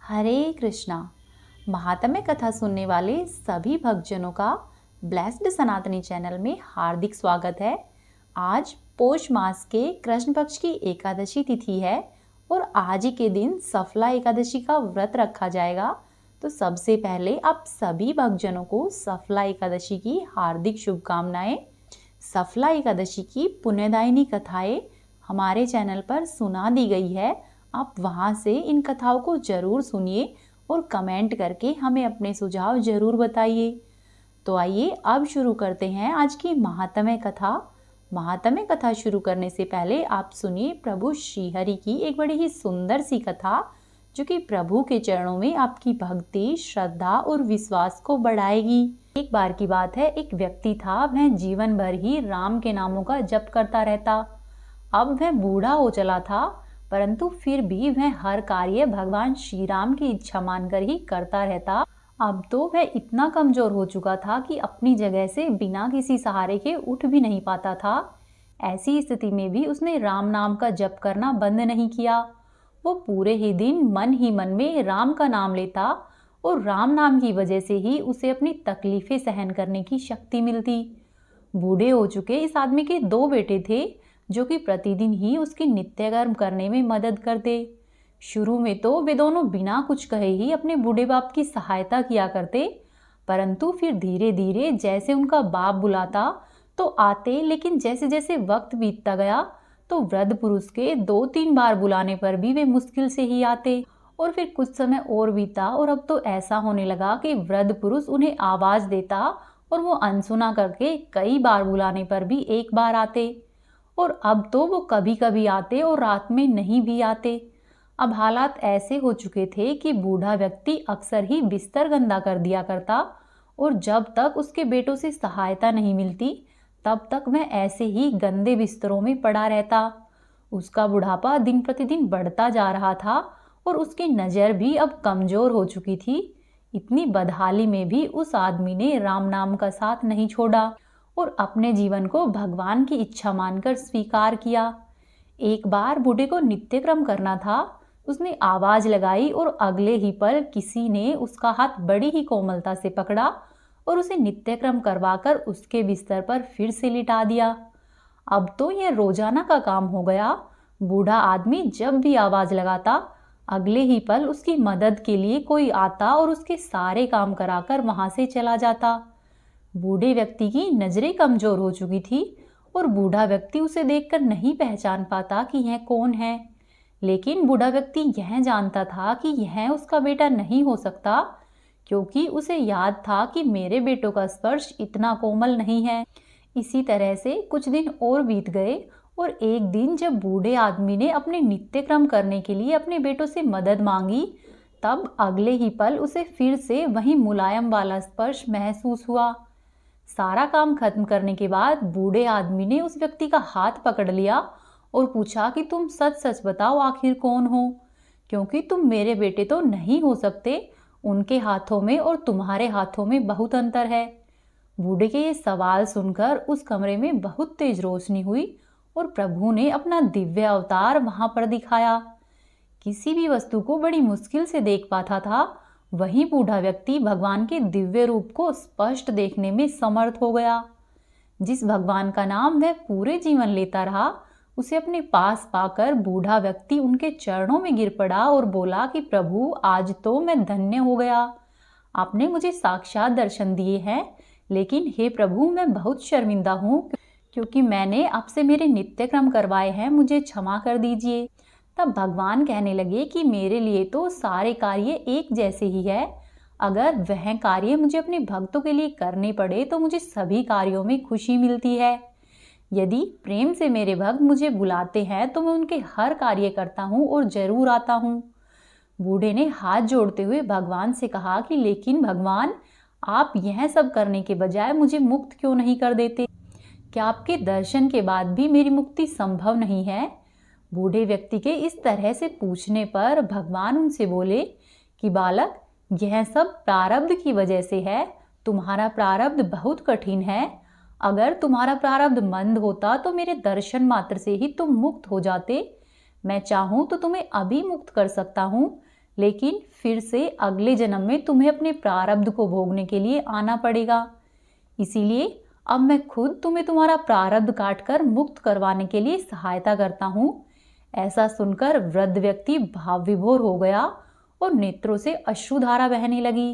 हरे कृष्णा। महात्म्य कथा सुनने वाले सभी भक्तजनों का ब्लेस्ड सनातनी चैनल में हार्दिक स्वागत है। आज पौष मास के कृष्ण पक्ष की एकादशी तिथि है और आज ही के दिन सफला एकादशी का व्रत रखा जाएगा। तो सबसे पहले आप सभी भक्तजनों को सफला एकादशी की हार्दिक शुभकामनाएं। सफला एकादशी की पुण्यदायिनी कथाएं हमारे चैनल पर सुना दी गई है। आप वहां से इन कथाओं को जरूर सुनिए और कमेंट करके हमें अपने सुझाव जरूर बताइए। तो आइए अब शुरू करते हैं आज की महात्म्य कथा। महात्म्य कथा शुरू करने से पहले आप सुनिए प्रभु श्रीहरि की एक बड़ी ही सुंदर सी कथा, जो कि प्रभु के चरणों में आपकी भक्ति, श्रद्धा और विश्वास को बढ़ाएगी। एक बार की बात है, एक व्यक्ति था, वह जीवन भर ही राम के नामों का जप करता रहता। अब वह बूढ़ा हो चला था, परंतु फिर भी वह हर कार्य भगवान श्री राम की इच्छा मानकर ही करता रहता। अब तो वह इतना कमजोर हो चुका था कि अपनी जगह से बिना किसी सहारे के उठ भी नहीं पाता था। ऐसी स्थिति में भी उसने राम नाम का जप करना बंद नहीं किया। वो पूरे ही दिन मन ही मन में राम का नाम लेता और राम नाम की वजह से ही उसे अपनी तकलीफें सहन करने की शक्ति मिलती। बूढ़े हो चुके इस आदमी के दो बेटे थे, जो कि प्रतिदिन ही उसकी नित्य कर्म करने में मदद करते। शुरू में तो वे दोनों बिना कुछ कहे ही अपने बूढ़े बाप की सहायता किया करते, परंतु फिर धीरे धीरे जैसे उनका बाप बुलाता तो आते। लेकिन जैसे जैसे वक्त बीतता गया तो वृद्ध पुरुष के 2-3 बार बुलाने पर भी वे मुश्किल से ही आते। और फिर कुछ समय और बीता और अब तो ऐसा होने लगा कि वृद्ध पुरुष उन्हें आवाज देता और वो अनसुना करके कई बार बुलाने पर भी एक बार आते। और अब तो वो कभी कभी आते और रात में नहीं भी आते। अब हालात ऐसे हो चुके थे कि बूढ़ा व्यक्ति अक्सर ही बिस्तर गंदा कर दिया करता और जब तक उसके बेटों से सहायता नहीं मिलती तब तक वह ऐसे ही गंदे बिस्तरों में पड़ा रहता। उसका बुढ़ापा दिन प्रतिदिन बढ़ता जा रहा था और उसकी नज़र भी अब कमजोर हो चुकी थी। इतनी बदहाली में भी उस आदमी ने राम नाम का साथ नहीं छोड़ा और अपने जीवन को भगवान की इच्छा मानकर स्वीकार किया। एक बार बूढ़े को नित्य क्रम करना था। उसने आवाज लगाई और अगले ही पल किसी ने उसका हाथ बड़ी ही कोमलता से पकड़ा और उसे नित्य क्रम करवाकर उसके बिस्तर पर फिर से लिटा दिया। अब तो यह रोजाना का काम हो गया। बूढ़ा आदमी जब भी आवाज लगाता, अगले ही पल उसकी मदद के लिए कोई आता और उसके सारे काम कराकर वहां से चला जाता। बूढ़े व्यक्ति की नजरें कमजोर हो चुकी थी और बूढ़ा व्यक्ति उसे देखकर नहीं पहचान पाता कि यह कौन है। लेकिन बूढ़ा व्यक्ति यह जानता था कि यह उसका बेटा नहीं हो सकता, क्योंकि उसे याद था कि मेरे बेटों का स्पर्श इतना कोमल नहीं है। इसी तरह से कुछ दिन और बीत गए और एक दिन जब बूढ़े आदमी ने अपने नित्य क्रम करने के लिए अपने बेटों से मदद मांगी, तब अगले ही पल उसे फिर से वही मुलायम वाला स्पर्श महसूस हुआ। सारा काम खत्म करने के बाद बूढ़े आदमी ने उस व्यक्ति का हाथ पकड़ लिया और पूछा कि तुम सच सच बताओ, आखिर कौन हो, क्योंकि तुम मेरे बेटे तो नहीं हो सकते। उनके हाथों में और तुम्हारे हाथों में बहुत अंतर है। बूढ़े के ये सवाल सुनकर उस कमरे में बहुत तेज रोशनी हुई और प्रभु ने अपना दिव्य अवतार वहां पर दिखाया। किसी भी वस्तु को बड़ी मुश्किल से देख पाता था, वही बूढ़ा व्यक्ति भगवान के दिव्य रूप को स्पष्ट देखने में समर्थ हो गया। जिस भगवान का नाम वह पूरे जीवन लेता रहा, उसे अपने पास पाकर बूढ़ा व्यक्ति उनके चरणों में गिर पड़ा और बोला कि प्रभु, आज तो मैं धन्य हो गया। आपने मुझे साक्षात दर्शन दिए हैं, लेकिन हे प्रभु, मैं बहुत शर्मिंदा हूँ क्योंकि मैंने आपसे मेरे नित्य क्रम करवाए हैं। मुझे क्षमा कर दीजिए। तब भगवान कहने लगे कि मेरे लिए तो सारे कार्य एक जैसे ही है। अगर वह कार्य मुझे अपने भक्तों के लिए करने पड़े तो मुझे सभी कार्यों में खुशी मिलती है। यदि प्रेम से मेरे भक्त मुझे बुलाते हैं तो मैं उनके हर कार्य करता हूँ और जरूर आता हूँ। बूढ़े ने हाथ जोड़ते हुए भगवान से कहा कि लेकिन भगवान, आप यह सब करने के बजाय मुझे मुक्त क्यों नहीं कर देते? क्या आपके दर्शन के बाद भी मेरी मुक्ति संभव नहीं है? बूढ़े व्यक्ति के इस तरह से पूछने पर भगवान उनसे बोले कि बालक, यह सब प्रारब्ध की वजह से है। तुम्हारा प्रारब्ध बहुत कठिन है। अगर तुम्हारा प्रारब्ध मंद होता तो मेरे दर्शन मात्र से ही तुम मुक्त हो जाते। मैं चाहूं तो तुम्हें अभी मुक्त कर सकता हूं, लेकिन फिर से अगले जन्म में तुम्हें अपने प्रारब्ध को भोगने के लिए आना पड़ेगा। इसीलिए अब मैं खुद तुम्हें तुम्हारा प्रारब्ध काटकर मुक्त करवाने के लिए सहायता करता हूँ। ऐसा सुनकर वृद्ध व्यक्ति भाव विभोर हो गया और नेत्रों से अश्रुधारा बहने लगी।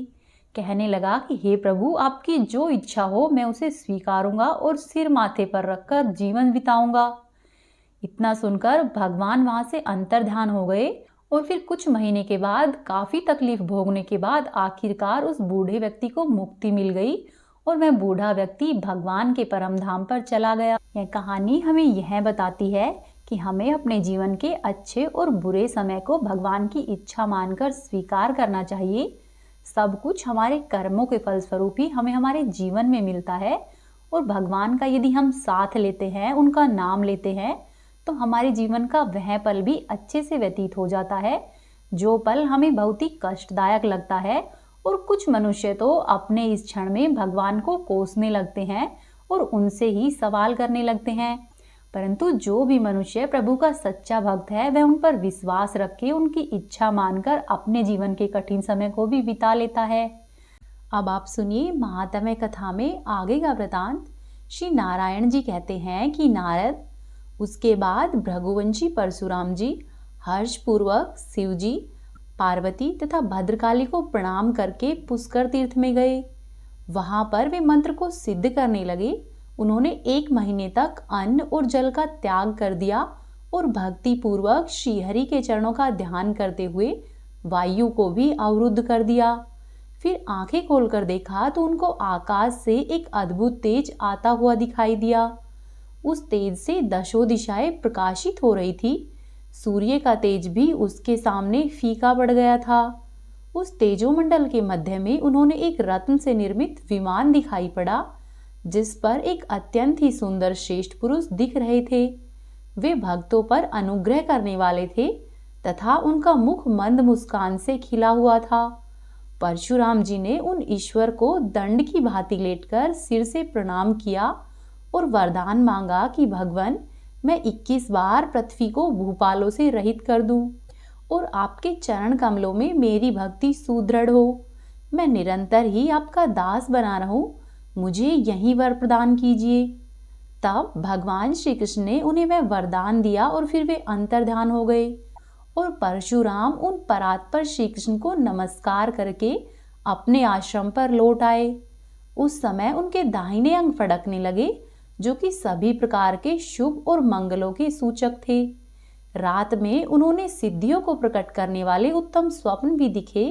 कहने लगा कि हे प्रभु, आपकी जो इच्छा हो मैं उसे स्वीकारूंगा और सिर माथे पर रखकर जीवन बिताऊंगा। इतना सुनकर भगवान वहां से अंतर्ध्यान हो गए और फिर कुछ महीने के बाद काफी तकलीफ भोगने के बाद आखिरकार उस बूढ़े व्यक्ति को मुक्ति मिल गई और वह बूढ़ा व्यक्ति भगवान के परम धाम पर चला गया। यह कहानी हमें यह बताती है कि हमें अपने जीवन के अच्छे और बुरे समय को भगवान की इच्छा मानकर स्वीकार करना चाहिए। सब कुछ हमारे कर्मों के फलस्वरूप ही हमें हमारे जीवन में मिलता है और भगवान का यदि हम साथ लेते हैं, उनका नाम लेते हैं, तो हमारे जीवन का वह पल भी अच्छे से व्यतीत हो जाता है जो पल हमें बहुत ही कष्टदायक लगता है। और कुछ मनुष्य तो अपने इस क्षण में भगवान को कोसने लगते हैं और उनसे ही सवाल करने लगते हैं। परंतु जो भी मनुष्य प्रभु का सच्चा भक्त है वह उन पर विश्वास रख के उनकी इच्छा मानकर अपने जीवन के कठिन समय को भी बिता लेता है। अब आप सुनिए महात्म्य कथा में आगे का वृतांत। श्री नारायण जी कहते हैं कि नारद, उसके बाद भृगुवंशी परशुराम जी हर्षपूर्वक शिव जी, पार्वती तथा भद्रकाली को प्रणाम करके पुष्कर तीर्थ में गए। वहां पर वे मंत्र को सिद्ध करने लगे। उन्होंने 1 महीने तक अन्न और जल का त्याग कर दिया और भक्ति पूर्वक श्रीहरि के चरणों का ध्यान करते हुए वायु को भी अवरुद्ध कर दिया। फिर आंखें खोलकर देखा तो उनको आकाश से एक अद्भुत तेज आता हुआ दिखाई दिया। उस तेज से दशों दिशाएं प्रकाशित हो रही थी। सूर्य का तेज भी उसके सामने फीका पड़ गया था। उस तेजोमंडल के मध्य में उन्होंने एक रत्न से निर्मित विमान दिखाई पड़ा जिस पर एक अत्यंत ही सुंदर श्रेष्ठ पुरुष दिख रहे थे। वे भक्तों पर अनुग्रह करने वाले थे तथा उनका मुख मंद मुस्कान से खिला हुआ था। परशुराम जी ने उन ईश्वर को दंड की भांति लेटकर सिर से प्रणाम किया और वरदान मांगा कि भगवान, मैं 21 बार पृथ्वी को भूपालों से रहित कर दूं और आपके चरण कमलों में मेरी भक्ति सुदृढ़ हो। मैं निरंतर ही आपका दास बना रहूं, मुझे यही वर प्रदान कीजिए। तब भगवान श्री कृष्ण ने उन्हें वह वरदान दिया और फिर वे अंतर्ध्यान हो गए और परशुराम उन परात्पर श्री कृष्ण को नमस्कार करके अपने आश्रम पर लौट आए। उस समय उनके दाहिने अंग फड़कने लगे जो कि सभी प्रकार के शुभ और मंगलों के सूचक थे। रात में उन्होंने सिद्धियों को प्रकट करने वाले उत्तम स्वप्न भी दिखे।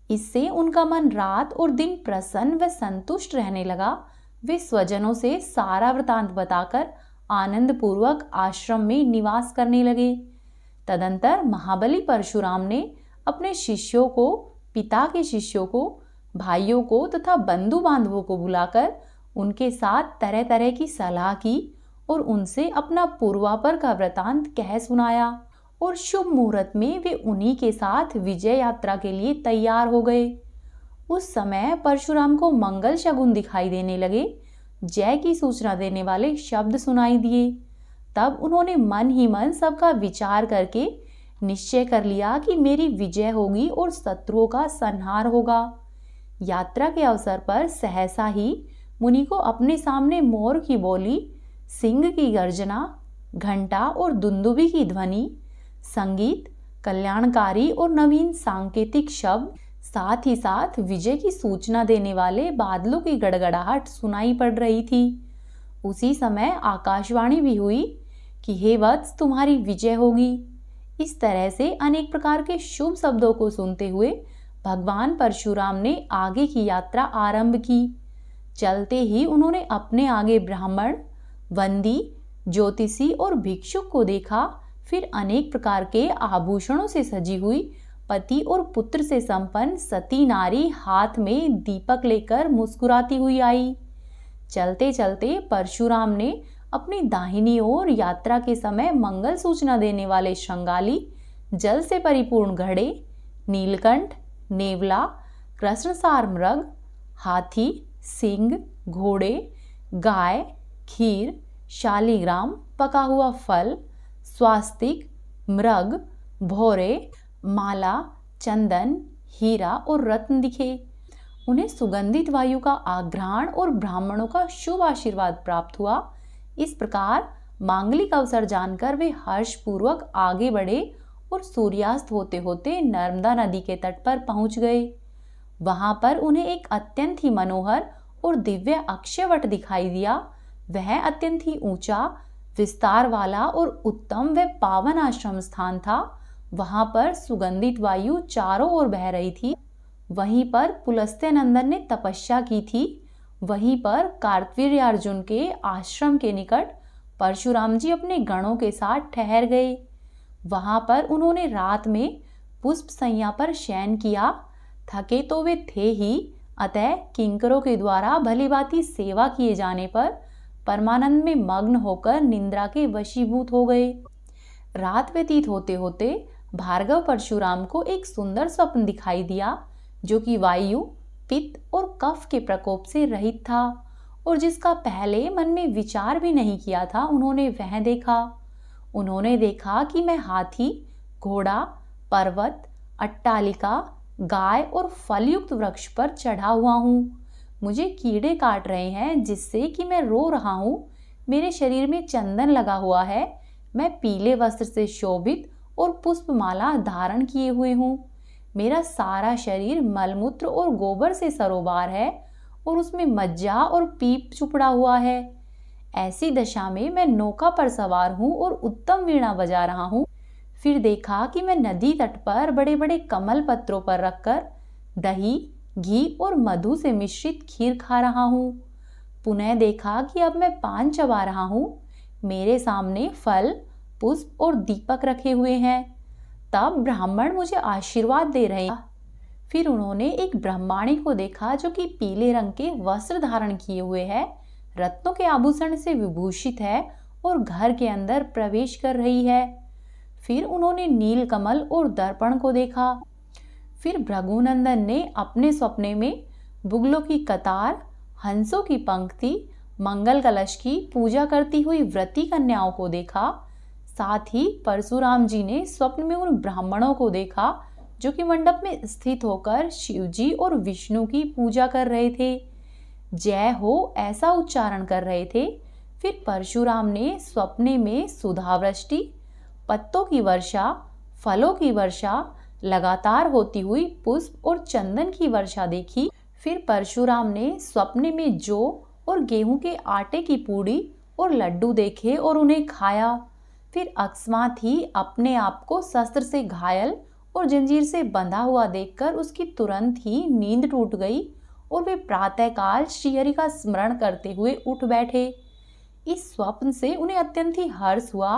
इससे उनका मन रात और दिन प्रसन्न व संतुष्ट रहने लगा। वे स्वजनों से सारा वृतांत बताकर आनंद पूर्वक आश्रम में निवास करने लगे। तदंतर महाबली परशुराम ने अपने शिष्यों को, पिता के शिष्यों को, भाइयों को तथा बंधु बांधवों को बुलाकर उनके साथ तरह तरह की सलाह की और उनसे अपना पूर्वापर का वृतांत कह सुनाया और शुभ मुहूर्त में वे उन्हीं के साथ विजय यात्रा के लिए तैयार हो गए। उस समय परशुराम को मंगल शगुन दिखाई देने लगे। जय की सूचना देने वाले शब्द सुनाई दिए। तब उन्होंने मन ही मन सबका विचार करके निश्चय कर लिया कि मेरी विजय होगी और शत्रुओं का संहार होगा। यात्रा के अवसर पर सहसा ही मुनि को अपने सामने मोर की बोली, सिंह की गर्जना, घंटा और दुंदुभी की ध्वनि, संगीत, कल्याणकारी और नवीन सांकेतिक शब्द, साथ ही साथ विजय की सूचना देने वाले बादलों की गड़गड़ाहट सुनाई पड़ रही थी। उसी समय आकाशवाणी भी हुई कि हे वत्स, तुम्हारी विजय होगी। इस तरह से अनेक प्रकार के शुभ शब्दों को सुनते हुए भगवान परशुराम ने आगे की यात्रा आरंभ की। चलते ही उन्होंने अपने आगे ब्राह्मण, वंदी, ज्योतिषी और भिक्षुक को देखा। फिर अनेक प्रकार के आभूषणों से सजी हुई पति और पुत्र से संपन्न सती नारी हाथ में दीपक लेकर मुस्कुराती हुई आई। चलते चलते परशुराम ने अपनी दाहिनी ओर यात्रा के समय मंगल सूचना देने वाले श्रृंगाली, जल से परिपूर्ण घड़े, नीलकंठ, नेवला, कृष्णसार मृग, हाथी, सिंह, घोड़े, गाय, खीर, शालीग्राम, पका हुआ फल, स्वास्तिक, मृग, भौरे, माला, चंदन, हीरा और रत्न दिखे। उन्हें सुगंधित वायु का आघ्राण और ब्राह्मणों का शुभ आशीर्वाद प्राप्त हुआ। इस प्रकार मांगलिक अवसर जानकर वे हर्षपूर्वक आगे बढ़े और सूर्यास्त होते होते नर्मदा नदी के तट पर पहुंच गए। वहां पर उन्हें एक अत्यंत ही मनोहर और दिव्य अक्षयवट दिखाई दिया। वह अत्यंत ही ऊंचा, विस्तार वाला और उत्तम व पावन आश्रम स्थान था। वहां पर सुगंधित वायु चारों ओर बह रही थी। वहीं पर पुलस्त्य नंदन ने तपस्या की थी। वहीं पर कार्तवीर्यार्जुन के आश्रम के निकट परशुराम जी अपने गणों के साथ ठहर गए। वहां पर उन्होंने रात में पुष्प सैया पर शयन किया। थके तो वे थे ही, अतः किंकरों के द्वारा भली भांति सेवा किए जाने पर परमानंद में मग्न होकर निंद्रा के वशीभूत हो गए। रात व्यतीत होते होते भार्गव परशुराम को एक सुंदर स्वप्न दिखाई दिया, जो कि वायु, पित्त और कफ के प्रकोप से रहित था और जिसका पहले मन में विचार भी नहीं किया था उन्होंने वह देखा। उन्होंने देखा कि मैं हाथी, घोड़ा, पर्वत, अट्टालिका, गाय और फलयुक्त वृक्ष पर चढ़ा हुआ हूँ। मुझे कीड़े काट रहे हैं जिससे कि मैं रो रहा हूँ। मेरे शरीर में चंदन लगा हुआ है। मैं पीले वस्त्र से शोभित और पुष्पमाला धारण किए हुए हूँ। मेरा सारा शरीर मलमूत्र और गोबर से सरोबार है और उसमें मज्जा और पीप चुपड़ा हुआ है। ऐसी दशा में मैं नौका पर सवार हूँ और उत्तम वीणा बजा रहा हूँ। फिर देखा कि मैं नदी तट पर बड़े बड़े कमल पत्रों पर रखकर दही, घी और मधु से मिश्रित खीर खा रहा हूँ। पुनः देखा कि अब मैं पान चबा रहा हूँ। मेरे सामने फल, पुष्प और दीपक रखे हुए हैं। तब ब्राह्मण मुझे आशीर्वाद दे रहे हैं। फिर उन्होंने एक ब्रह्माणी को देखा जो कि पीले रंग के वस्त्र धारण किए हुए है, रत्नों के आभूषण से विभूषित है और घर के अंदर प्रवेश कर रही है। फिर उन्होंने नील कमल और दर्पण को देखा। फिर भृगुनंदन ने अपने सपने में बुगलों की कतार, हंसों की पंक्ति, मंगल कलश की पूजा करती हुई व्रती कन्याओं को देखा। साथ ही परशुराम जी ने स्वप्न में उन ब्राह्मणों को देखा जो कि मंडप में स्थित होकर शिवजी और विष्णु की पूजा कर रहे थे, जय हो ऐसा उच्चारण कर रहे थे। फिर परशुराम ने स्वप्ने में सुधावृष्टि, पत्तों की वर्षा, फलों की वर्षा, लगातार होती हुई पुष्प और चंदन की वर्षा देखी। फिर परशुराम ने स्वप्ने में जौ और गेहूं के आटे की पूड़ी और लड्डू देखे और उन्हें खाया। फिर अकस्मात ही अपने आप को शस्त्र से घायल और जंजीर से बंधा हुआ देखकर उसकी तुरंत ही नींद टूट गई और वे प्रातःकाल श्रीहरि का स्मरण करते हुए उठ बैठे। इस स्वप्न से उन्हें अत्यंत ही हर्ष हुआ।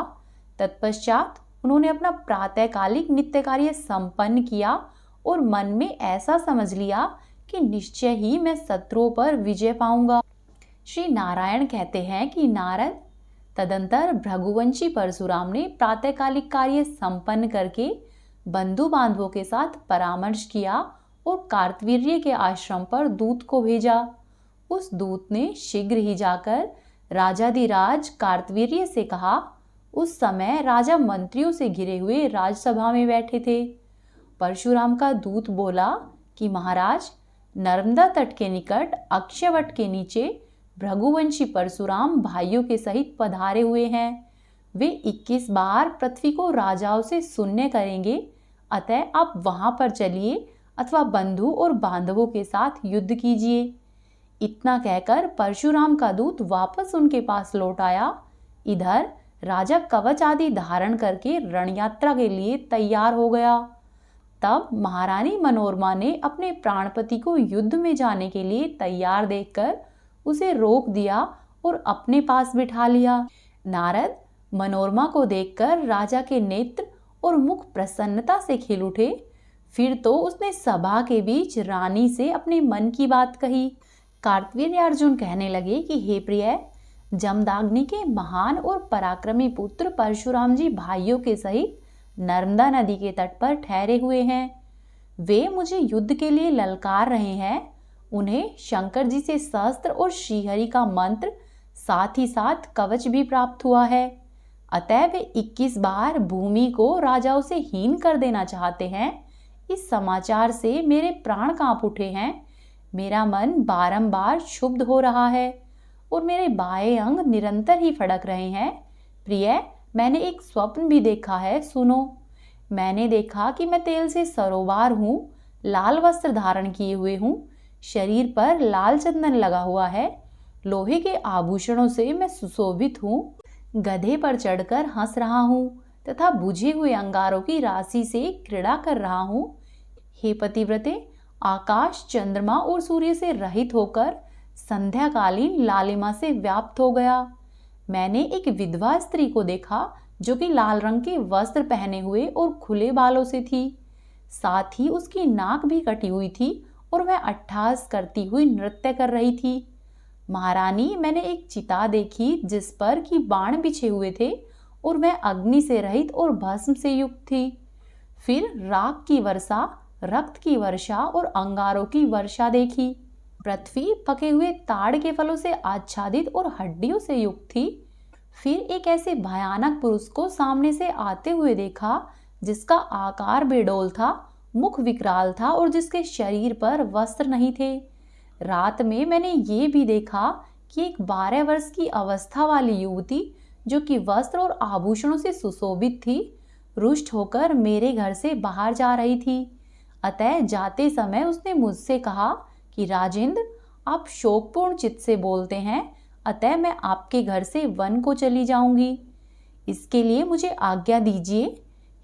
तत्पश्चात उन्होंने अपना प्रातःकालिक नित्य कार्य संपन्न किया और मन में ऐसा समझ लिया कि निश्चय ही मैं शत्रुओं पर विजय पाऊंगा। श्री नारायण कहते हैं कि नारद तदंतर भृगुवंशी परशुराम ने प्रातःकालिक कार्य संपन्न करके बंधु बांधवों के साथ परामर्श किया और कार्तवीर्य के आश्रम पर दूत को भेजा। उस दूत ने शीघ्र ही जाकर राजाधिराज कार्तवीर्य से कहा। उस समय राजा मंत्रियों से घिरे हुए राजसभा में बैठे थे। परशुराम का दूत बोला कि महाराज, नर्मदा तट के निकट अक्षयवट के नीचे भृगुवंशी परशुराम भाइयों के सहित पधारे हुए हैं। वे 21 बार पृथ्वी को राजाओं से शून्य करेंगे, अतः आप वहां पर चलिए अथवा बंधु और बांधवों के साथ युद्ध कीजिए। इतना कहकर परशुराम का दूत वापस उनके पास लौट आया। इधर राजा कवच आदि धारण करके रणयात्रा के लिए तैयार हो गया। तब महारानी मनोरमा ने अपने प्राणपति को युद्ध में जाने के लिए तैयार देखकर उसे रोक दिया और अपने पास बिठा लिया। नारद मनोरमा को देखकर राजा के नेत्र और मुख प्रसन्नता से खिल उठे। फिर तो उसने सभा के बीच रानी से अपने मन की बात कही। कार्तवीर्यार्जुन कहने लगे कि हे प्रिय, जमदाग्नि के महान और पराक्रमी पुत्र परशुराम जी भाइयों के सहित नर्मदा नदी के तट पर ठहरे हुए हैं। वे मुझे युद्ध के लिए ललकार रहे हैं। उन्हें शंकर जी से शस्त्र और श्रीहरि का मंत्र, साथ ही साथ कवच भी प्राप्त हुआ है। अतः वे 21 बार भूमि को राजाओं से हीन कर देना चाहते हैं। इस समाचार से मेरे प्राण कांप उठे हैं। मेरा मन बारंबार क्षुब्ध हो रहा है और मेरे बाएं अंग निरंतर ही फड़क रहे हैं। प्रिय, मैंने एक स्वप्न भी देखा है, सुनो। मैंने देखा कि मैं तेल से सरोबार हूँ, लाल वस्त्र धारण किए हुए हूँ, शरीर पर लाल चंदन लगा हुआ है, लोहे के आभूषणों से मैं सुशोभित हूँ, गधे पर चढ़कर हंस रहा हूँ तथा बुझे हुए अंगारों की राशि से क्रीड़ा कर रहा हूँ। हे पतिव्रते, आकाश चंद्रमा और सूर्य से रहित होकर संध्याकालीन लालिमा से व्याप्त हो गया। मैंने एक विधवा स्त्री को देखा जो कि लाल रंग के वस्त्र पहने हुए और खुले बालों से थी। साथ ही उसकी नाक भी कटी हुई थी और वह अट्टहास करती हुई नृत्य कर रही थी। महारानी, मैंने एक चिता देखी जिस पर कि बाण बिछे हुए थे और वह अग्नि से रहित और भस्म से युक्त थी। फिर राख की वर्षा, रक्त की वर्षा और अंगारों की वर्षा देखी। पृथ्वी पके हुए ताड़ के फलों से आच्छादित और हड्डियों से युक्त थी। फिर एक ऐसे भयानक पुरुष को सामने से आते हुए देखा जिसका आकार बेडौल था, मुख विकराल था और जिसके शरीर पर वस्त्र नहीं थे। रात में मैंने ये भी देखा कि एक 12 वर्ष की अवस्था वाली युवती जो कि वस्त्र और आभूषणों से सुशोभित थी, रुष्ट होकर मेरे घर से बाहर जा रही थी। अतः जाते समय उसने मुझसे कहा कि राजेंद्र, आप शोकपूर्ण चित्त से बोलते हैं, अतः मैं आपके घर से वन को चली जाऊंगी। इसके लिए मुझे आज्ञा दीजिए।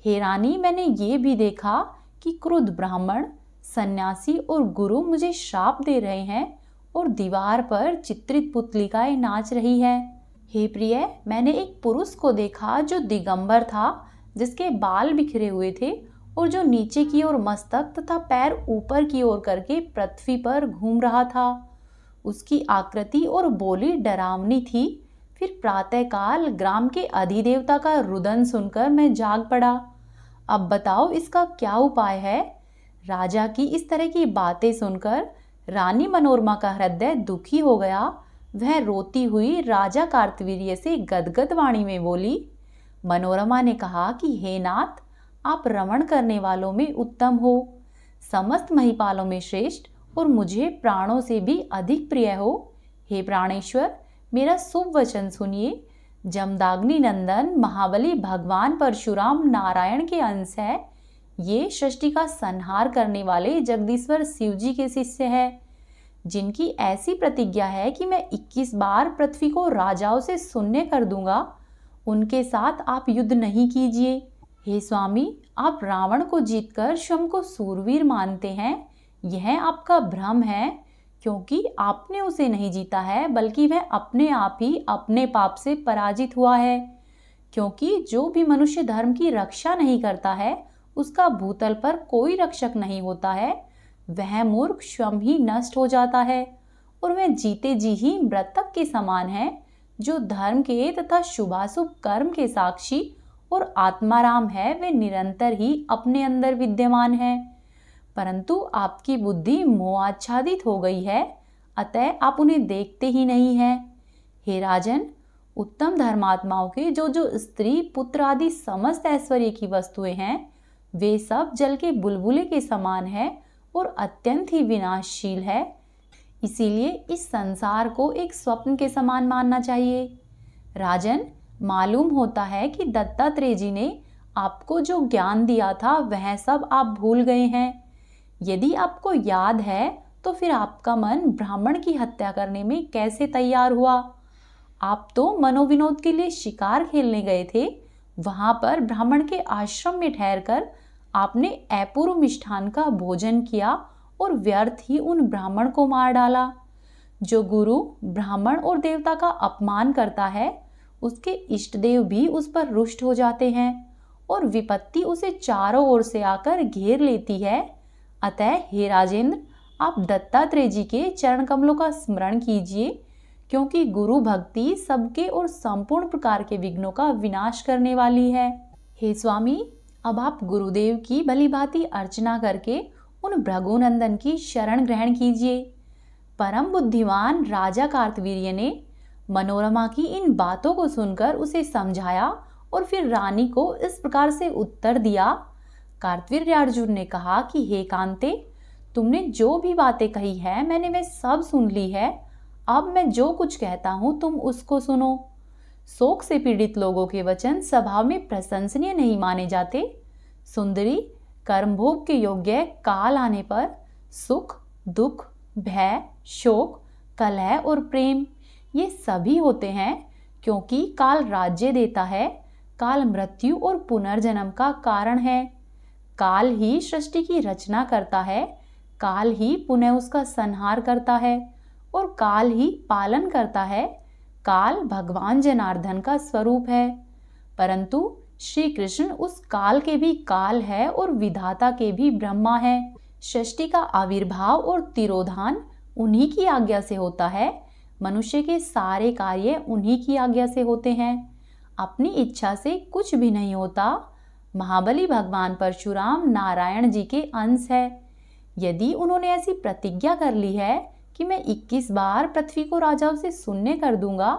हे रानी, मैंने ये भी देखा कि क्रुद्ध ब्राह्मण, सन्यासी और गुरु मुझे श्राप दे रहे हैं और दीवार पर चित्रित पुतलिकाएं नाच रही है। हे प्रिय, मैंने एक पुरुष को देखा जो दिगंबर था, जिसके बाल बिखरे हुए थे और जो नीचे की ओर मस्तक तथा पैर ऊपर की ओर करके पृथ्वी पर घूम रहा था। उसकी आकृति और बोली डरावनी थी। फिर प्रातःकाल ग्राम के अधिदेवता का रुदन सुनकर मैं जाग पड़ा। अब बताओ इसका क्या उपाय है। राजा की इस तरह की बातें सुनकर रानी मनोरमा का हृदय दुखी हो गया। वह रोती हुई राजा कार्तवीर्य से गदगद वाणी में बोली। मनोरमा ने कहा कि हे नाथ, आप रमण करने वालों में उत्तम हो, समस्त महिपालों में श्रेष्ठ और मुझे प्राणों से भी अधिक प्रिय हो। हे प्राणेश्वर, मेरा शुभ वचन सुनिए। जमदाग्नि नंदन महाबली भगवान परशुराम नारायण के अंश है। ये सृष्टि का संहार करने वाले जगदीश्वर शिव जी के शिष्य है, जिनकी ऐसी प्रतिज्ञा है कि मैं 21 बार पृथ्वी को राजाओं से शून्य कर दूंगा। उनके साथ आप युद्ध नहीं कीजिए। हे स्वामी, आप रावण को जीतकर स्वयं को सूरवीर मानते हैं। यह आपका भ्रम है, क्योंकि आपने उसे नहीं जीता है, बल्कि वह अपने आप ही अपने पाप से पराजित हुआ है। क्योंकि जो भी मनुष्य धर्म की रक्षा नहीं करता है, उसका भूतल पर कोई रक्षक नहीं होता है। वह मूर्ख स्वयं ही नष्ट हो जाता है और वह जीते जी ही मृतक के समान है, जो धर्म के तथा शुभाशुभ कर्म के साक्षी और आत्माराम है। वे निरंतर ही अपने अंदर विद्यमान है, परंतु आपकी बुद्धि मोहाच्छादित हो गई है, अतः आप उन्हें देखते ही नहीं हैं। हे राजन, उत्तम धर्मात्माओं के जो जो स्त्री पुत्र आदि समस्त ऐश्वर्य की वस्तुएं हैं, वे सब जल के बुलबुले के समान है और अत्यंत ही विनाशशील है। इसीलिए इस संसार को एक स्वप्न के समान मानना चाहिए। राजन, मालूम होता है कि दत्तात्रेय जी ने आपको जो ज्ञान दिया था वह सब आप भूल गए हैं। यदि आपको याद है तो फिर आपका मन ब्राह्मण की हत्या करने में कैसे तैयार हुआ। आप तो मनोविनोद के लिए शिकार खेलने गए थे। वहां पर ब्राह्मण के आश्रम में ठहरकर आपने अपूर्व मिष्ठान का भोजन किया और व्यर्थ ही उन ब्राह्मण को मार डाला। जो गुरु ब्राह्मण और देवता का अपमान करता है, उसके इष्ट देव भी उस पर रुष्ट हो जाते हैं और विपत्ति उसे चारों ओर से आकर घेर लेती है। अतः हे राजेंद्र, आप दत्तात्रेय जी के चरण कमलों का स्मरण कीजिए, क्योंकि गुरु भक्ति सबके और संपूर्ण प्रकार के विघ्नों का विनाश करने वाली है। हे स्वामी, अब आप गुरुदेव की भली भांति अर्चना करके उन भृगुनंदन की शरण ग्रहण कीजिए। परम बुद्धिमान राजा कार्तवीर्य ने मनोरमा की इन बातों को सुनकर उसे समझाया और फिर रानी को इस प्रकार से उत्तर दिया। कार्तवीर्यार्जुन ने कहा कि हे कांते, तुमने जो भी बातें कही है मैंने वे सब सुन ली है। अब मैं जो कुछ कहता हूँ तुम उसको सुनो। शोक से पीड़ित लोगों के वचन स्वभाव में प्रशंसनीय नहीं माने जाते। सुंदरी, कर्मभोग के योग्य काल आने पर सुख, दुख, भय, शोक, कलह और प्रेम ये सभी होते हैं, क्योंकि काल राज्य देता है। काल मृत्यु और पुनर्जन्म का कारण है। काल ही सृष्टि की रचना करता है, काल ही पुनः उसका संहार करता है और काल ही पालन करता है। काल भगवान जनार्दन का स्वरूप है, परंतु श्री कृष्ण उस काल के भी काल है और विधाता के भी ब्रह्मा है। सृष्टि का आविर्भाव और तिरोधान उन्हीं की आज्ञा से होता है। मनुष्य के सारे कार्य उन्हीं की आज्ञा से होते हैं। अपनी इच्छा से कुछ भी नहीं होता। महाबली भगवान परशुराम नारायण जी के अंश है। यदि उन्होंने ऐसी प्रतिज्ञा कर ली है कि मैं 21 बार पृथ्वी को राजाओं से शून्य कर दूंगा,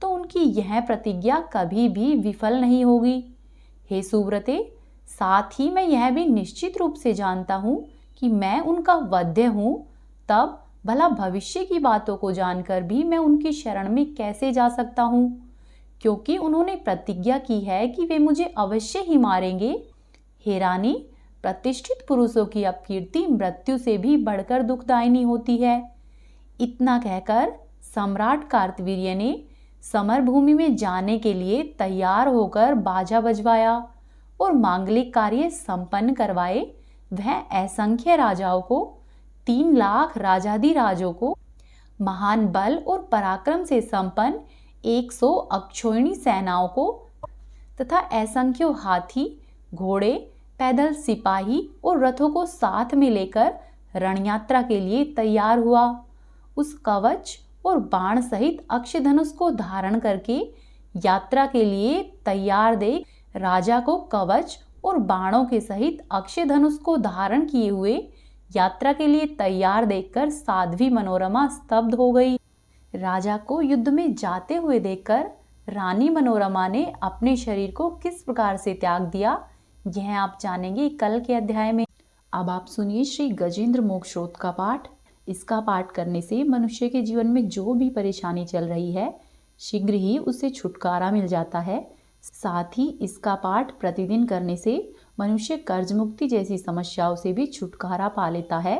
तो उनकी यह प्रतिज्ञा कभी भी विफल नहीं होगी। हे सुव्रते, साथ ही मैं यह भी निश्चित रूप से जानता हूँ कि मैं उनका वध्य हूँ। तब भला भविष्य की बातों को जानकर भी मैं उनकी शरण में कैसे जा सकता हूँ, क्योंकि उन्होंने प्रतिज्ञा की है कि वे मुझे अवश्य ही मारेंगे। हे रानी, प्रतिष्ठित पुरुषों की अपकीर्ति मृत्यु से भी बढ़कर दुखदायिनी होती है। इतना कहकर सम्राट कार्तवीर्य ने समर भूमि में जाने के लिए तैयार होकर बाजा बजवाया और मांगलिक कार्य संपन्न करवाए। वह असंख्य राजाओं को, 3 लाख राजाधिराजों को, महान बल और पराक्रम से संपन्न 100 अक्षौहिणी सेनाओं को तथा असंख्य हाथी, घोड़े, पैदल सिपाही और रथों को साथ में लेकर रणयात्रा के लिए तैयार हुआ। उस कवच और बाण सहित अक्षधनुष को धारण करके यात्रा के लिए तैयार देख राजा को कवच और बाणों के सहित अक्षधनुष को धारण किए हुए यात्रा के लिए तैयार देखकर साध्वी मनोरमा स्तब्ध हो गई। राजा को युद्ध में जाते हुए देखकर रानी मनोरमा ने अपने शरीर को किस प्रकार से त्याग दिया, यह आप जानेंगे कल के अध्याय में। अब आप सुनिए श्री गजेंद्र मोक्ष स्रोत का पाठ। इसका पाठ करने से मनुष्य के जीवन में जो भी परेशानी चल रही है, शीघ्र ही उससे छुटकारा मिल जाता है। साथ ही इसका पाठ प्रतिदिन करने से मनुष्य कर्ज मुक्ति जैसी समस्याओं से भी छुटकारा पा लेता है।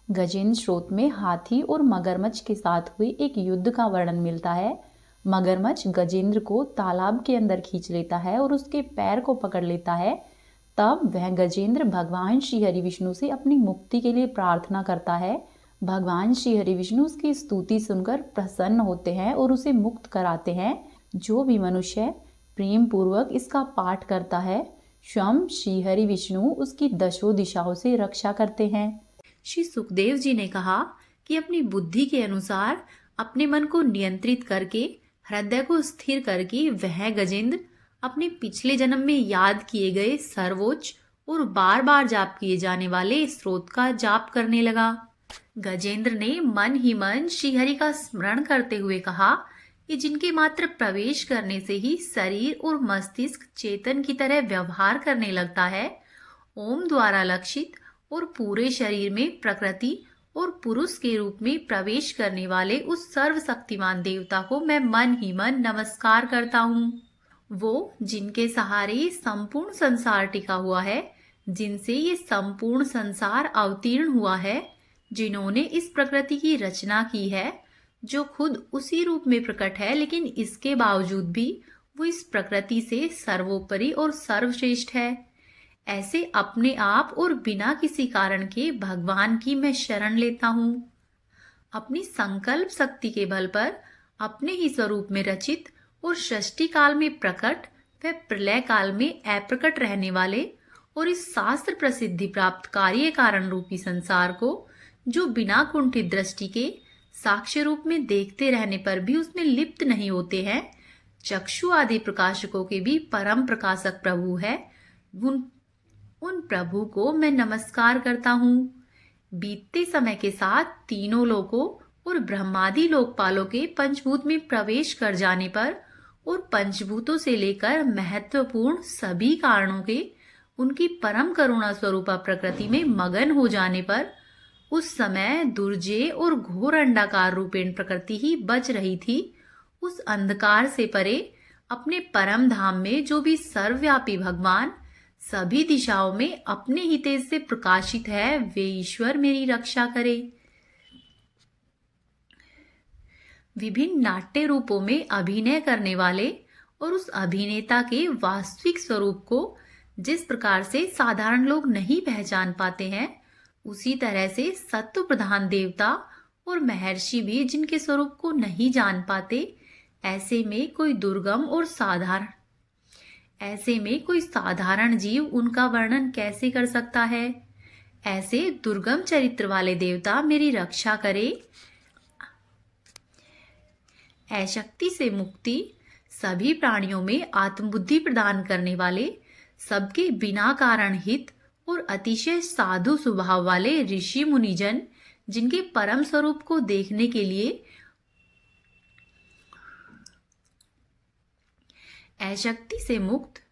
गजेंद्र स्रोत में हाथी और मगरमच्छ के साथ हुए एक युद्ध का वर्णन मिलता है। मगरमच्छ गजेंद्र को तालाब के अंदर खींच लेता है और उसके पैर को पकड़ लेता है। तब वह गजेंद्र भगवान श्री हरि विष्णु से अपनी मुक्ति के लिए प्रार्थना करता है। भगवान श्री हरि विष्णु उसकी स्तुति सुनकर प्रसन्न होते हैं और उसे मुक्त कराते हैं। जो भी मनुष्य प्रेम पूर्वक इसका पाठ करता है, स्वयं श्री हरि विष्णु उसकी दशों दिशाओं से रक्षा करते हैं। श्री सुखदेव जी ने कहा कि अपनी बुद्धि के अनुसार अपने मन को नियंत्रित करके हृदय को स्थिर करके वह गजेंद्र अपने पिछले जन्म में याद किए गए सर्वोच्च और बार बार जाप किए जाने वाले स्रोत का जाप करने लगा। गजेंद्र ने मन ही मन श्रीहरि का स्मरण करते हुए कहा कि जिनके मात्र प्रवेश करने से ही शरीर और मस्तिष्क चेतन की तरह व्यवहार करने लगता है, ओम द्वारा लक्षित और पूरे शरीर में प्रकृति और पुरुष के रूप में प्रवेश करने वाले उस सर्वशक्तिमान देवता को मैं मन ही मन नमस्कार करता हूँ। वो जिनके सहारे संपूर्ण संसार टिका हुआ है, जिनसे ये संपूर्ण संसार अवतीर्ण हुआ है, जिन्होंने इस प्रकृति की रचना की है, जो खुद उसी रूप में प्रकट है, लेकिन इसके बावजूद भी वो इस प्रकृति से सर्वोपरि और सर्वश्रेष्ठ है। ऐसे अपने आप और बिना किसी कारण के भगवान की मैं शरण लेता हूँ। अपनी संकल्प शक्ति के बल पर अपने ही स्वरूप में रचित और सृष्टि काल में प्रकट व प्रलय काल में अप्रकट रहने वाले और इस शास्त्र प्रसिद्धि प्राप्त कार्य कारण रूपी संसार को, जो बिना कुंठित दृष्टि के साक्ष्य रूप में देखते रहने पर भी उसमें लिप्त नहीं होते हैं, चक्षु आदि प्रकाशकों के भी परम प्रकाशक प्रभु है, उन प्रभु को मैं नमस्कार करता हूँ। बीतते समय के साथ तीनों लोकों और ब्रह्मादि लोकपालों के पंचभूत में प्रवेश कर जाने पर और पंचभूतों से लेकर महत्वपूर्ण सभी कारणों के उनकी परम करुणा स्वरूपा प्रकृति में मगन हो जाने पर उस समय दुर्जय और घोर अंडाकार रूपेण प्रकृति ही बच रही थी। उस अंधकार से परे अपने परम धाम में जो भी सर्वव्यापी भगवान सभी दिशाओं में अपने ही तेज से प्रकाशित है, वे ईश्वर मेरी रक्षा करे। विभिन्न नाट्य रूपों में अभिनय करने वाले और उस अभिनेता के वास्तविक स्वरूप को जिस प्रकार से साधारण लोग नहीं पहचान पाते हैं, उसी तरह से सत्व प्रधान देवता और महर्षि भी जिनके स्वरूप को नहीं जान पाते, ऐसे में कोई साधारण जीव उनका वर्णन कैसे कर सकता है। ऐसे दुर्गम चरित्र वाले देवता मेरी रक्षा करे। अशक्ति से मुक्ति, सभी प्राणियों में आत्मबुद्धि प्रदान करने वाले, सबके बिना कारण हित और अतिशय साधु स्वभाव वाले ऋषि मुनिजन, जिनके परम स्वरूप को देखने के लिए आसक्ति से मुक्त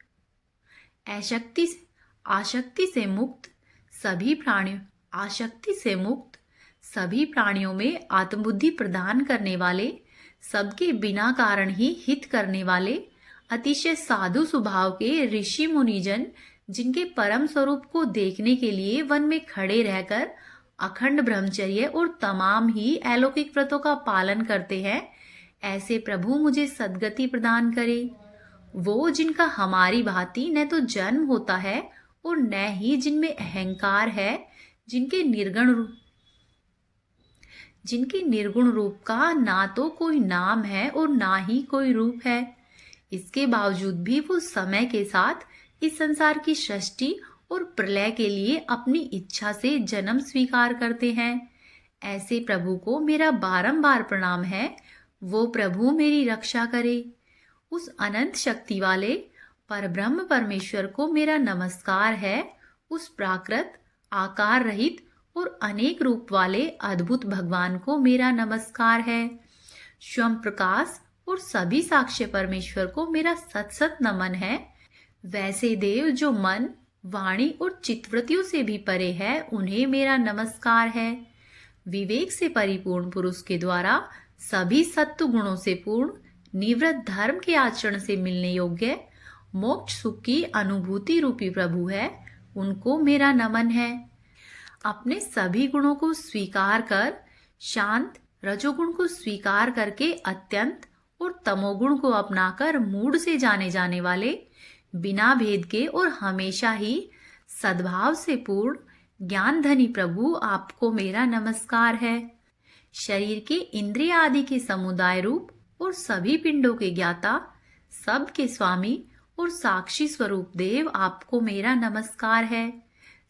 सभी प्राणियों में आत्मबुद्धि प्रदान करने वाले, सबके बिना कारण ही हित करने वाले, अतिशय साधु स्वभाव के ऋषि मुनिजन, जिनके परम स्वरूप को देखने के लिए वन में खड़े रहकर अखंड ब्रह्मचर्य और तमाम ही अलौकिक व्रतों का पालन करते हैं, ऐसे प्रभु मुझे सद्गति प्रदान करे। वो जिनका हमारी भांति न तो जन्म होता है और न ही जिनमें अहंकार है, जिनके निर्गुण रूप का ना तो कोई नाम है और ना ही कोई रूप है, इसके बावजूद भी वो समय के साथ इस संसार की सृष्टि और प्रलय के लिए अपनी इच्छा से जन्म स्वीकार करते हैं। ऐसे प्रभु को मेरा बारंबार प्रणाम है। वो प्रभु मेरी रक्षा करे। उस अनंत शक्ति वाले परब्रह्म परमेश्वर को मेरा नमस्कार है। उस प्राकृत, आकार रहित और अनेक रूप वाले अद्भुत भगवान को मेरा नमस्कार है। स्वयं प्रकाश और सभी साक्ष्य परमेश्वर को मेरा सत सत नमन है। वैसे देव जो मन, वाणी और चित्तवृत्तियों से भी परे है, उन्हें मेरा नमस्कार है। विवेक से परिपूर्ण पुरुष के द्वारा सभी सत्व गुणों से पूर्ण, निवृत्त धर्म के आचरण से मिलने योग्य, मोक्ष सुख की अनुभूति रूपी प्रभु है, उनको मेरा नमन है। अपने सभी गुणों को स्वीकार कर, शांत रजोगुण को स्वीकार करके अत्यंत और तमोगुण को अपनाकर मूढ़ से जाने जाने वाले, बिना भेद के और हमेशा ही सद्भाव से पूर्ण ज्ञान धनी प्रभु, आपको मेरा नमस्कार है। शरीर के इंद्रिय आदि के समुदाय रूप और सभी पिंडों के ज्ञाता, सब के स्वामी और साक्षी स्वरूप देव, आपको मेरा नमस्कार है।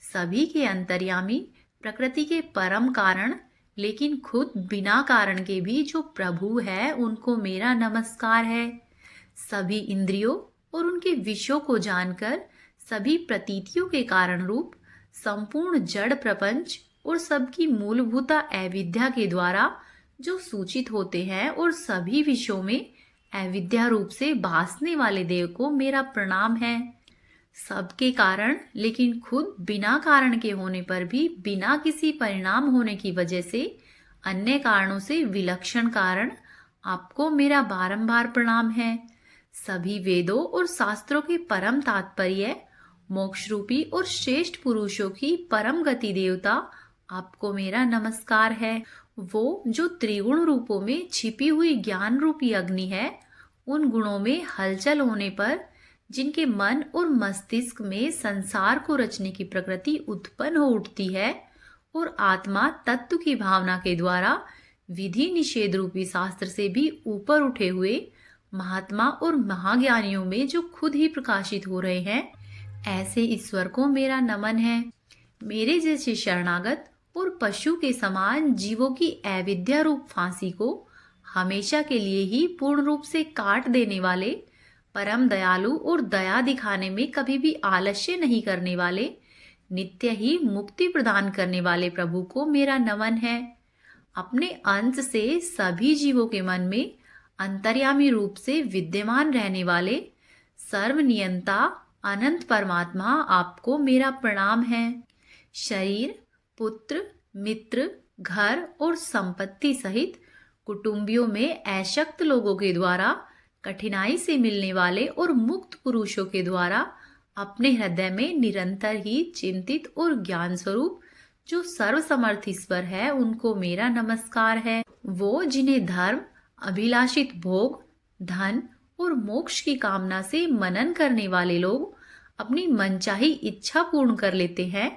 सभी के अंतर्यामी, प्रकृति के परम कारण, लेकिन खुद बिना कारण के भी जो प्रभु है, उनको मेरा नमस्कार है। सभी इंद्रियों और उनके विषयों को जानकर सभी प्रतीतियों के कारण रूप संपूर्ण जड़ प्रपंच और सबकी मूलभूता अविद्या के द्वारा जो सूचित होते हैं और सभी विषयों में अविद्या रूप से भासने वाले देव को मेरा प्रणाम है। सबके कारण, लेकिन खुद बिना कारण के होने पर भी बिना किसी परिणाम होने की वजह से अन्य कारणों से विलक्षण कारण, आपको मेरा बारंबार प्रणाम है। सभी वेदों और शास्त्रों के परम तात्पर्य, मोक्ष रूपी और श्रेष्ठ पुरुषों की परम गति देवता, आपको मेरा नमस्कार है। वो जो त्रिगुण रूपों में छिपी हुई ज्ञान रूपी अग्नि है, उन गुणों में हलचल होने पर जिनके मन और मस्तिष्क में संसार को रचने की प्रकृति उत्पन्न हो उठती है और आत्मा तत्व की भावना के द्वारा विधि निषेध रूपी शास्त्र से भी ऊपर उठे हुए महात्मा और महाज्ञानियों में जो खुद ही प्रकाशित हो रहे हैं, ऐसे ईश्वर को मेरा नमन है। मेरे जैसे शरणागत और पशु के समान जीवों की अविद्या रूप फांसी को हमेशा के लिए ही पूर्ण रूप से काट देने वाले, परम दयालु और दया दिखाने में कभी भी आलस्य नहीं करने वाले, नित्य ही मुक्ति प्रदान करने वाले प्रभु को मेरा नमन है। अपने अंश से सभी जीवों के मन में अंतर्यामी रूप से विद्यमान रहने वाले, सर्वनियंता, अनंत परमात्मा आपको मेरा प्रणाम है। शरीर, पुत्र, मित्र, घर और संपत्ति सहित कुटुंबियों में अशक्त लोगों के द्वारा कठिनाई से मिलने वाले और मुक्त पुरुषों के द्वारा अपने हृदय में निरंतर ही चिंतित और ज्ञान स्वरूप जो सर्वसमर्थ ईश्वर है, उनको मेरा नमस्कार है। वो जिन्हें धर्म, अभिलाषित भोग, धन और मोक्ष की कामना से मनन करने वाले लोग अपनी मनचाही इच्छा पूर्ण कर लेते हैं,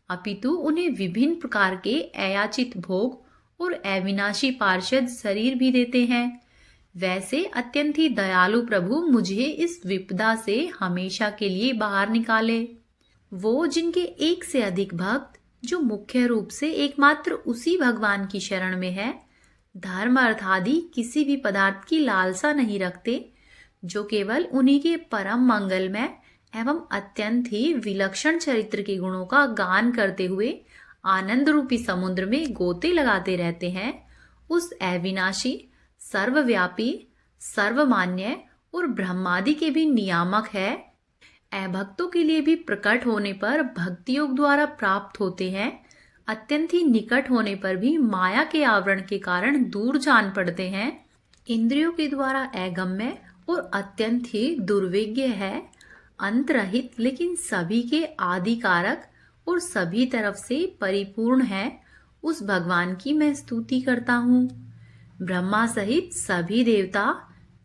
अपितु उन्हें विभिन्न प्रकार के अयाचित भोग और अविनाशी पार्षद शरीर भी देते हैं, वैसे अत्यंत ही दयालु प्रभु मुझे इस विपदा से हमेशा के लिए बाहर निकाले। वो जिनके एक से अधिक भक्त जो मुख्य रूप से एकमात्र उसी भगवान की शरण में है, धर्म अर्थ आदि किसी भी पदार्थ की लालसा नहीं रखते, जो केवल उन्हीं के परम मंगलमय एवं अत्यंत ही विलक्षण चरित्र के गुणों का गान करते हुए आनंद रूपी समुद्र में गोते लगाते रहते हैं, उस अविनाशी, सर्वव्यापी, सर्वमान्य और ब्रह्मादि के भी नियामक है, अभक्तों के लिए भी प्रकट होने पर भक्ति योग द्वारा प्राप्त होते हैं, अत्यंत ही निकट होने पर भी माया के आवरण के कारण दूर जान पड़ते हैं, इंद्रियों के द्वारा अगम्य और अत्यंत ही दुर्विज्ञ है, अंतरहित लेकिन सभी के आदि कारक और सभी तरफ से परिपूर्ण है, उस भगवान की मैं स्तुति करता हूँ। ब्रह्मा सहित सभी देवता,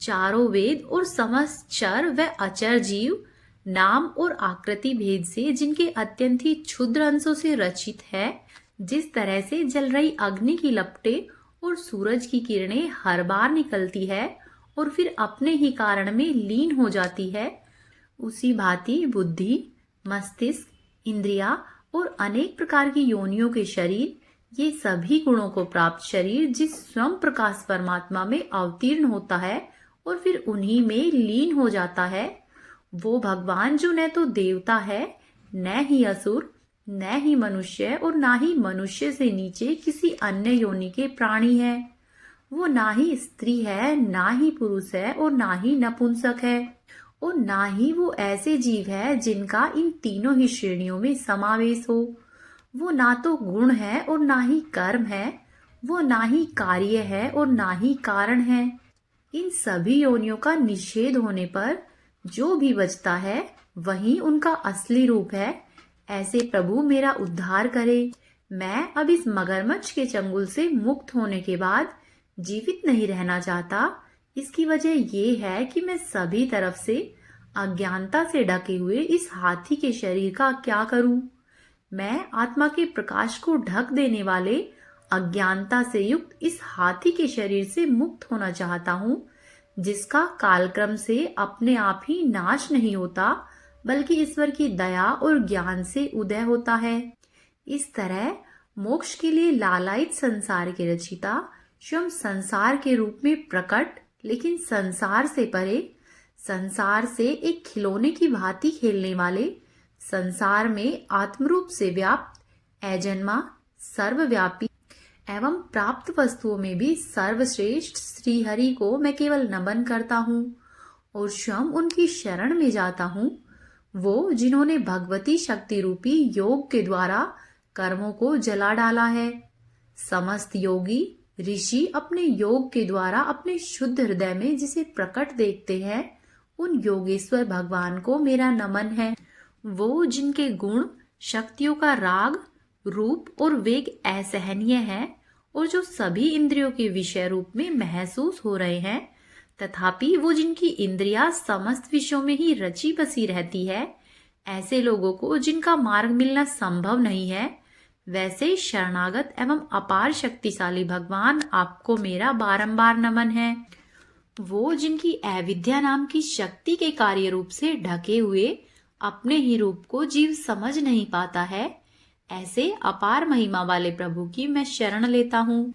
चारों वेद और समस्त चर व अचर जीव नाम और आकृति भेद से जिनके अत्यंत ही क्षुद्र अंशों से रचित है, जिस तरह से जल रही अग्नि की लपटें और सूरज की किरणें हर बार निकलती है और फिर अपने ही कारण में लीन हो जाती है, उसी भांति बुद्धि, मस्तिष्क, इंद्रिया और अनेक प्रकार की योनियों के शरीर, ये सभी गुणों को प्राप्त शरीर जिस स्वयं प्रकाश परमात्मा में अवतीर्ण होता है और फिर उन्हीं में लीन हो जाता है, वो भगवान जो न तो देवता है, न ही असुर, न ही मनुष्य और ना ही मनुष्य से नीचे किसी अन्य योनि के प्राणी है, वो ना ही स्त्री है, ना ही पुरुष है और ना ही नपुंसक है, और ना ही वो ऐसे जीव है जिनका इन तीनों ही श्रेणियों में समावेश हो। वो ना तो गुण है और ना ही कर्म है, वो ना ही कार्य है और ना ही कारण है। इन सभी योनियों का निषेध होने पर जो भी बचता है वही उनका असली रूप है। ऐसे प्रभु मेरा उद्धार करे। मैं अब इस मगरमच्छ के चंगुल से मुक्त होने के बाद जीवित नहीं रहना चाहता। इसकी वजह ये है कि मैं सभी तरफ से अज्ञानता से ढके हुए इस हाथी के शरीर का क्या करूं? मैं आत्मा के प्रकाश को ढक देने वाले अज्ञानता से युक्त इस हाथी के शरीर से मुक्त होना चाहता हूं, जिसका कालक्रम से अपने आप ही नाश नहीं होता, बल्कि ईश्वर की दया और ज्ञान से उदय होता है। इस तरह मोक्ष के लिए लालायित संसार के रचिता स्वयं संसार के रूप में प्रकट, लेकिन संसार से परे, संसार से एक खिलौने की भांति खेलने वाले, संसार में आत्मरूप से व्याप्त, अजन्मा, सर्वव्यापी एवं प्राप्त वस्तुओं में भी सर्वश्रेष्ठ श्री हरि को मैं केवल नमन करता हूँ और स्वयं उनकी शरण में जाता हूँ। वो जिन्होंने भगवती शक्ति रूपी योग के द्वारा कर्मों को जला डाला है। समस्त योगी ऋषि अपने योग के द्वारा अपने शुद्ध हृदय में जिसे प्रकट देखते हैं, उन योगेश्वर भगवान को मेरा नमन है। वो जिनके गुण, शक्तियों का राग, रूप और वेग असहनीय है और जो सभी इंद्रियों के विषय रूप में महसूस हो रहे हैं, तथापि वो जिनकी इंद्रियां समस्त विषयों में ही रची बसी रहती है, ऐसे लोगों को जिनका मार्ग मिलना संभव नहीं है, वैसे शरणागत एवं अपार शक्तिशाली भगवान आपको मेरा बारंबार नमन है। वो जिनकी अविद्या नाम की शक्ति के कार्य रूप से ढके हुए अपने ही रूप को जीव समझ नहीं पाता है, ऐसे अपार महिमा वाले प्रभु की मैं शरण लेता हूँ।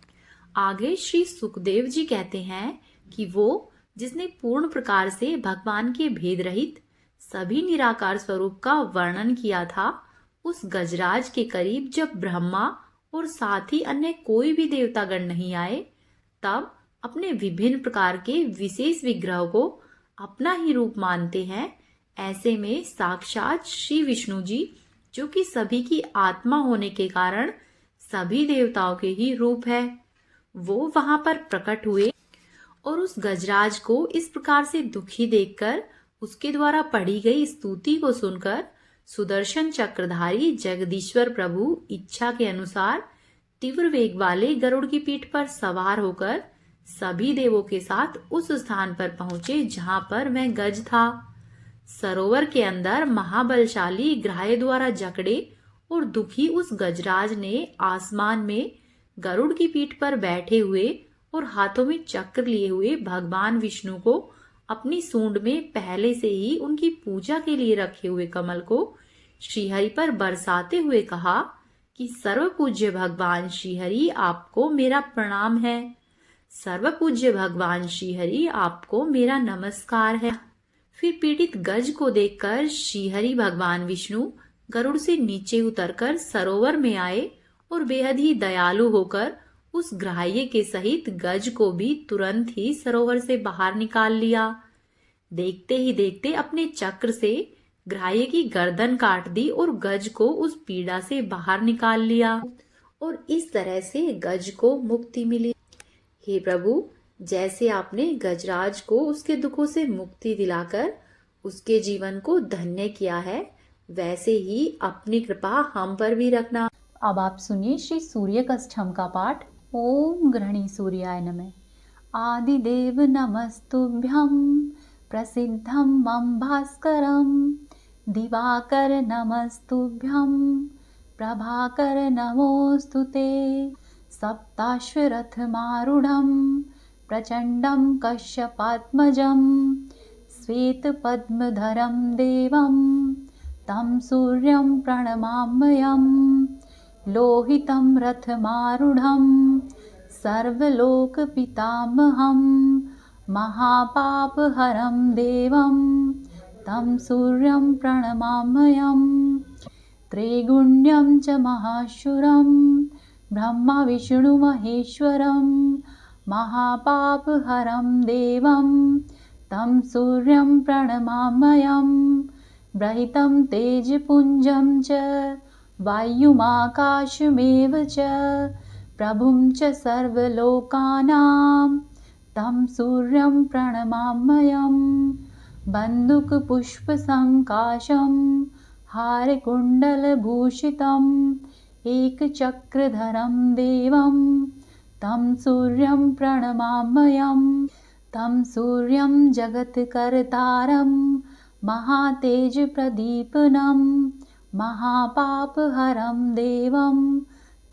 आगे श्री सुखदेव जी कहते हैं कि वो जिसने पूर्ण प्रकार से भगवान के भेद रहित सभी निराकार स्वरूप का वर्णन किया था, उस गजराज के करीब जब ब्रह्मा और साथ ही अन्य कोई भी देवतागण नहीं आए, तब अपने विभिन्न प्रकार के विशेष विग्रह को अपना ही रूप मानते हैं, ऐसे में साक्षात श्री विष्णु जी, जो कि सभी की आत्मा होने के कारण सभी देवताओं के ही रूप है, वो वहां पर प्रकट हुए और उस गजराज को इस प्रकार से दुखी देखकर उसके द्वारा पढ़ी गई स्तुति को सुनकर सुदर्शन चक्रधारी जगदीश्वर प्रभु इच्छा के अनुसार तीव्र वेग वाले गरुड़ की पीठ पर सवार होकर सभी देवों के साथ उस स्थान पर पहुंचे जहां पर वह गज था। सरोवर के अंदर महाबलशाली ग्राह्य द्वारा जकड़े और दुखी उस गजराज ने आसमान में गरुड़ की पीठ पर बैठे हुए और हाथों में चक्र लिए हुए भगवान विष्णु को अपनी सूंड में पहले से ही उनकी पूजा के लिए रखे हुए कमल को श्रीहरि पर बरसाते हुए कहा कि सर्व पूज्य भगवान श्रीहरि, आपको मेरा प्रणाम है। सर्व पूज्य भगवान श्रीहरि, आपको मेरा नमस्कार है। फिर पीड़ित गज को देखकर श्रीहरि भगवान विष्णु गरुड़ से नीचे उतरकर सरोवर में आए और बेहद ही दयालु होकर उस ग्राह्य के सहित गज को भी तुरंत ही सरोवर से बाहर निकाल लिया। देखते ही देखते अपने चक्र से ग्राह्य की गर्दन काट दी और गज को उस पीड़ा से बाहर निकाल लिया और इस तरह से गज को मुक्ति मिली। हे प्रभु, जैसे आपने गजराज को उसके दुखों से मुक्ति दिलाकर उसके जीवन को धन्य किया है, वैसे ही अपनी कृपा हम पर भी रखना। अब आप सुनिए श्री सूर्य कष्टम का पाठ। ओम गृहणी सूर्याय नमः। आदिदेव नमस्तुभ्यं प्रसिद्धं मम भास्करं। दिवाकर नमस्तुभ्यं प्रभाकर नमोस्तुते। सप्ताश्वरथमारूढं प्रचण्डं कश्यपात्मजं। श्वेतपद्मधरं देवं तं सूर्यं प्रणमाम्यहम्। लोहितं रथमारूढं सर्वलोकपितामहं। महापापहरं देवं तं सूर्यं प्रणमाम्यहम्। त्रैगुण्यं च महाशूरं ब्रह्मा विष्णु महेश्वरं। महापापहरं देवं तं सूर्यं प्रणमाम्यहम्। ब्रहितं तेजपुञ्जं च वायुमाकाशमेव च प्रभुं च सर्वलोकानां तं सूर्यं प्रणमाम्यहम्। बन्दुकपुष्पसङ्काशं हारकुण्डलभूषितम् एकचक्रधरं देवं तं सूर्यं प्रणमाम्यहम्। तं सूर्यं जगत्कर्तारं महातेजप्रदीपनं। महापापहरं देवं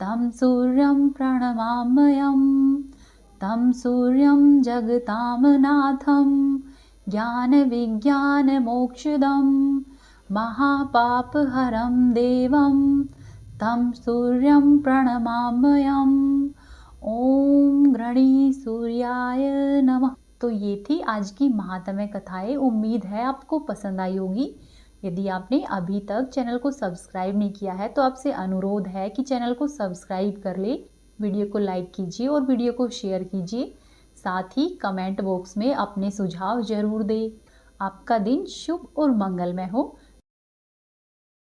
तं सूर्यं प्रणमाम्यहम्। तं सूर्यं जगतामनाथं ज्ञानविज्ञानमोक्षदं। महापापहरं देवं तं सूर्यं प्रणमाम्यहम्। ओम गृहणी सूर्याय नमः। तो ये थी आज की महात्म्य कथाएं। उम्मीद है आपको पसंद आई होगी। यदि आपने अभी तक चैनल को सब्सक्राइब नहीं किया है तो आपसे अनुरोध है कि चैनल को सब्सक्राइब कर ले, वीडियो को लाइक कीजिए और वीडियो को शेयर कीजिए। साथ ही कमेंट बॉक्स में अपने सुझाव जरूर दें। आपका दिन शुभ और मंगलमय हो।